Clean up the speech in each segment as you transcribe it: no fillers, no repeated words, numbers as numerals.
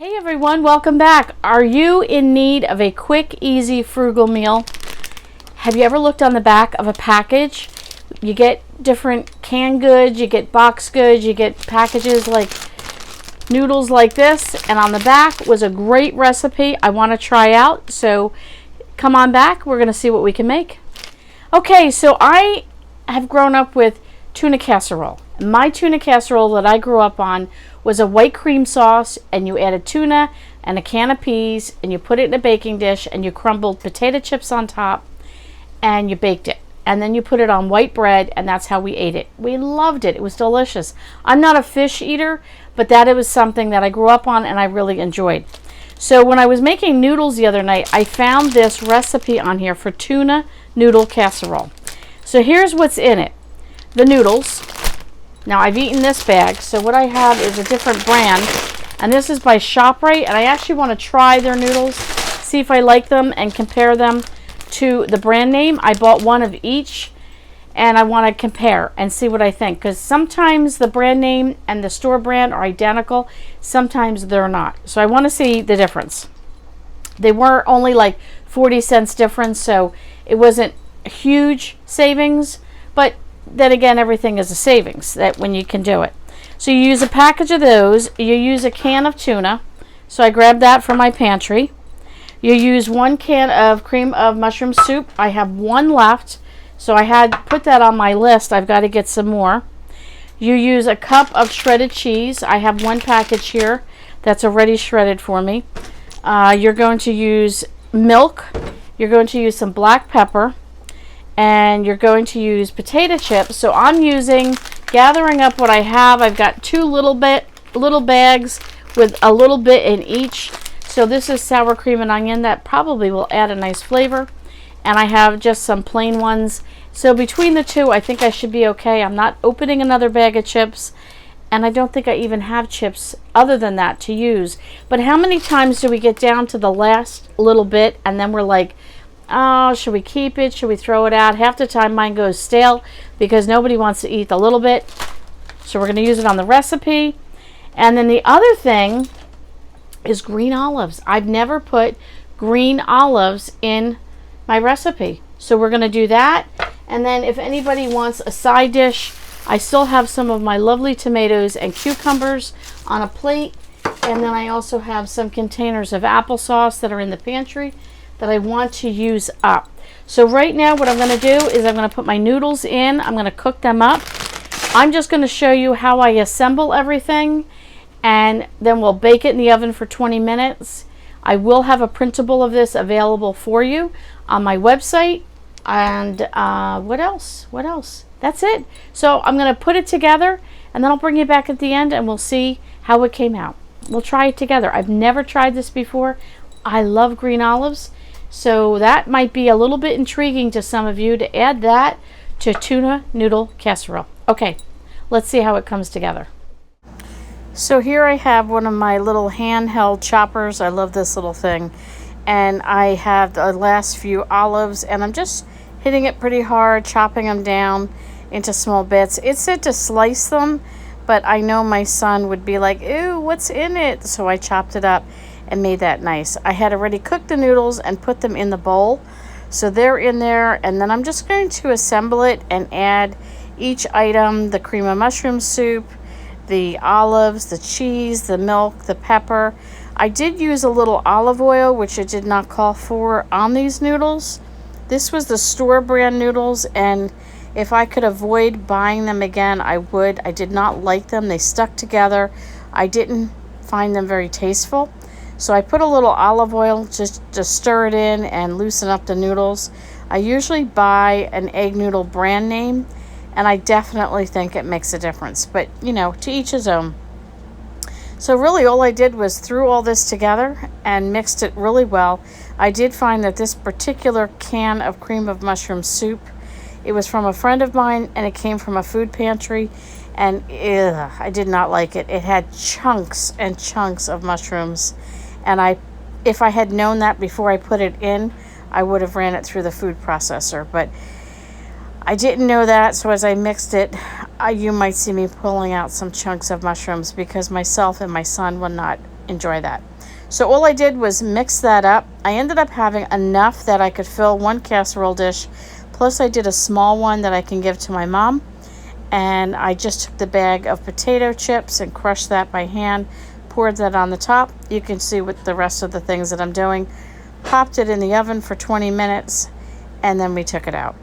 Hey everyone, welcome back. Are you in need of a quick, easy, frugal meal? Have you ever looked on the back of a package? You get different canned goods, you get box goods, you get packages like noodles like this, and on the back was a great recipe I want to try out. So come on back, we're going to see what we can make. Okay, so I have grown up with tuna casserole. My tuna casserole that I grew up on was a white cream sauce, and you added tuna and a can of peas, and you put it in a baking dish, and you crumbled potato chips on top, and you baked it. And then you put it on white bread, and that's how we ate it. We loved it. It was delicious. I'm not a fish eater, but it was something that I grew up on and I really enjoyed. So when I was making noodles the other night, I found this recipe on here for tuna noodle casserole. So here's what's in it. The noodles. Now I've eaten this bag, so what I have is a different brand, and this is by ShopRite, and I actually want to try their noodles, see if I like them and compare them to the brand name. I bought one of each, and I want to compare and see what I think, because sometimes the brand name and the store brand are identical, sometimes they're not. So I want to see the difference. They were only like 40 cents difference, so it wasn't a huge savings, but then again, everything is a savings that when you can do it. So you use a package of those. You use a can of tuna. So I grabbed that from my pantry. You use 1 can of cream of mushroom soup. I have 1 left, so I had put that on my list. I've got to get some more. You use a cup of shredded cheese. I have 1 package here that's already shredded for me. You're going to use milk. You're going to use some black pepper. And you're going to use potato chips. So I'm gathering up what I have. I've got 2 little bags with a little bit in each. So this is sour cream and onion. That probably will add a nice flavor. And I have just some plain ones. So between the 2, I think I should be okay. I'm not opening another bag of chips. And I don't think I even have chips other than that to use. But how many times do we get down to the last little bit and then we're like, oh, should we keep it? Should we throw it out? Half the time mine goes stale because nobody wants to eat the little bit. So we're going to use it on the recipe. And then the other thing is green olives. I've never put green olives in my recipe. So we're going to do that. And then if anybody wants a side dish, I still have some of my lovely tomatoes and cucumbers on a plate. And then I also have some containers of applesauce that are in the pantry that I want to use up. So right now what I'm going to do is I'm going to put my noodles in. I'm going to cook them up. I'm just going to show you how I assemble everything, and then we'll bake it in the oven for 20 minutes. I will have a printable of this available for you on my website. And what else? That's it. So I'm going to put it together, and then I'll bring you back at the end and we'll see how it came out. We'll try it together. I've never tried this before. I love green olives. So that might be a little bit intriguing to some of you to add that to tuna noodle casserole. Okay, let's see how it comes together. So here I have one of my little handheld choppers. I love this little thing. And I have the last few olives, and I'm just hitting it pretty hard, chopping them down into small bits. It said to slice them, but I know my son would be like, ew, what's in it? So I chopped it up and made that nice. I had already cooked the noodles and put them in the bowl, so they're in there, and then I'm just going to assemble it and add each item: the cream of mushroom soup, the olives, the cheese, the milk, the pepper. I did use a little olive oil, which I did not call for on these noodles. This was the store brand noodles, and if I could avoid buying them again, I would. I did not like them. They stuck together. I didn't find them very tasteful. So I put a little olive oil just to stir it in and loosen up the noodles. I usually buy an egg noodle brand name, and I definitely think it makes a difference. But, you know, to each his own. So really all I did was threw all this together and mixed it really well. I did find that this particular can of cream of mushroom soup, it was from a friend of mine, and it came from a food pantry. And I did not like it. It had chunks and chunks of mushrooms. And if I had known that before I put it in, I would have ran it through the food processor. But I didn't know that, so as I mixed it, you might see me pulling out some chunks of mushrooms because myself and my son will not enjoy that. So all I did was mix that up. I ended up having enough that I could fill one casserole dish. Plus I did a small one that I can give to my mom. And I just took the bag of potato chips and crushed that by hand, poured that on the top. You can see with the rest of the things that I'm doing. Popped it in the oven for 20 minutes, and then we took it out.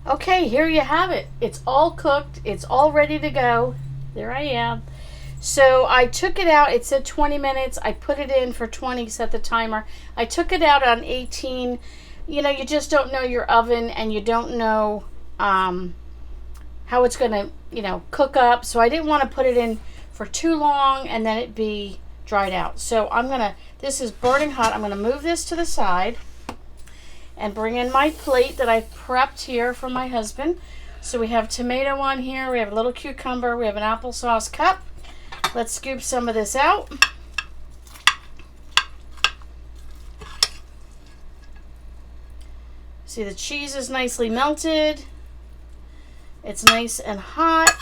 Okay, here you have it. It's all cooked. It's all ready to go. There I am. So I took it out. It said 20 minutes. I put it in for 20, set the timer. I took it out on 18. You know, you just don't know your oven, and you don't know how it's going to, you know, cook up. So I didn't want to put it in for too long and then it be dried out. So I'm going to, this is burning hot. I'm going to move this to the side and bring in my plate that I prepped here for my husband. So we have tomato on here, we have a little cucumber, we have an applesauce cup. Let's scoop some of this out. See, the cheese is nicely melted. It's nice and hot.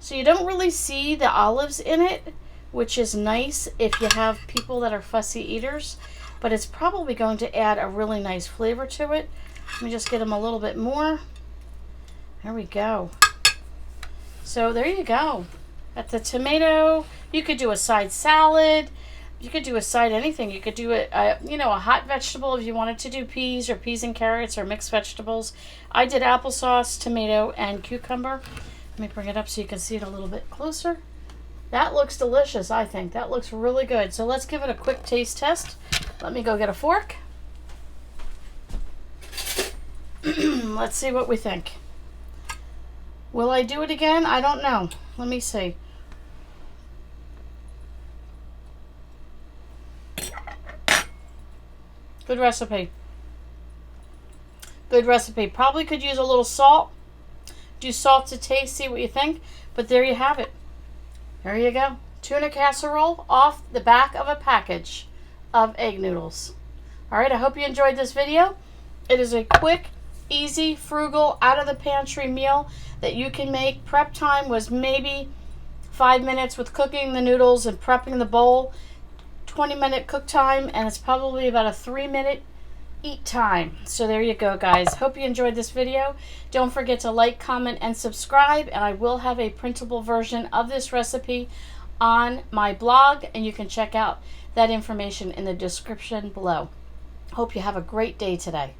So you don't really see the olives in it, which is nice if you have people that are fussy eaters. But it's probably going to add a really nice flavor to it. Let me just get them a little bit more. There we go. So there you go. At the tomato, you could do a side salad. You could do a side anything. You could do a hot vegetable if you wanted to do peas or peas and carrots or mixed vegetables. I did applesauce, tomato, and cucumber. Let me bring it up so you can see it a little bit closer. That looks delicious, I think. That looks really good. So let's give it a quick taste test. Let me go get a fork. Let's see what we think. Will I do it again? I don't know. Let me see. Good recipe. Good recipe. Probably could use a little salt. Do salt to taste, see what you think. But there you have it. There you go. Tuna casserole off the back of a package of egg noodles. Alright, I hope you enjoyed this video. It is a quick, easy, frugal, out of the pantry meal that you can make. Prep time was maybe 5 minutes with cooking the noodles and prepping the bowl. 20-minute cook time, and it's probably about a 3-minute eat time. So there you go, guys. Hope you enjoyed this video. Don't forget to like, comment, and subscribe, and I will have a printable version of this recipe on my blog, and you can check out that information in the description below. Hope you have a great day today.